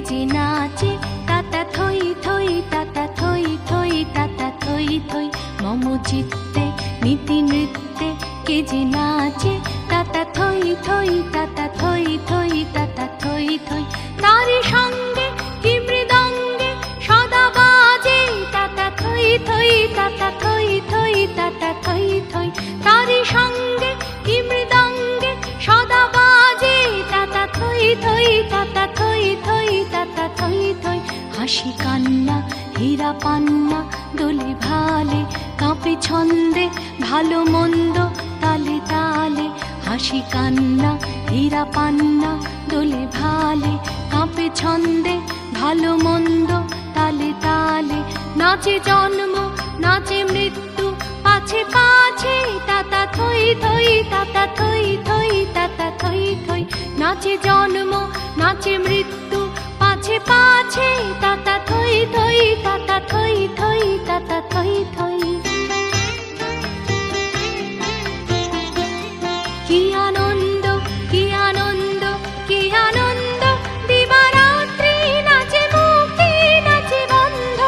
যে নাচে তাতা থই থই তাতা থই থই তাতা থই থই মম চিত্তে নীতি নৃত্যে কে যে নাচে তাতা থই থই তাতা থই থই তাতা থই থই তারি সঙ্গে কি মৃদঙ্গে সদা বাজে তাতা থই থই তাতা থই থই তাতা থই থই তারি সঙ্গে কি মৃদঙ্গে সদা বাজে তাতা থই থই তাতা থই থই তাতা থই থই হাসি কান্না হীরা পান্না দোলে ভালে কাঁপে ছন্দে ভালো মন্দ তালে তালে হাসি কান্না হীরা পান্না দোলে ভালে কাঁপে ছন্দে ভালো মন্দ তালে তালে নাচে জন্ম নাচে মৃত্যু পাছে পাছে তাতা থই থই তাতা থই থই তাতা থই থই নাচে জন্ম নাচে মৃত্যু পাছে পাছে তাতা থই থই তাতা থই থই তাতা থই থই কি আনন্দ কি আনন্দ কি আনন্দ দিবারাত্রি নাচে মুক্তি নাচে বন্ধ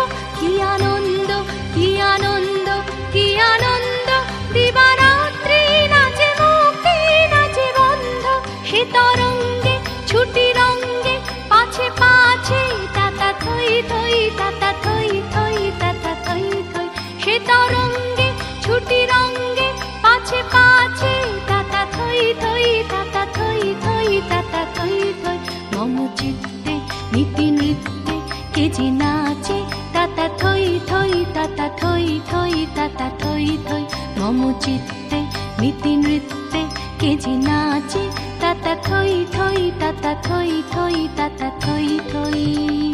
কি আনন্দ কি আনন্দ কি আনন্দ দিবারাত্রি নাচে মুক্তি নাচে বন্ধ সে তরঙ্গে ছুটি রঙ্গে পাছে পাছে তাতা থই থই তাতা থই থই তাতা থই থই সে তরঙ্গে ছুটি রঙ্গে পাছে পাছে তাতা থই থই তাতা থই থই তাতা থই থই মম চিত্তে নীতি নৃত্যে কে যে নাচে তাতা থই থই তাতা থই থই তাতা থই থই মম চিত্তে নীতি নৃত্যে কে যে নাচে তাতা থই থই তাতা থই থই তাতা থই থই।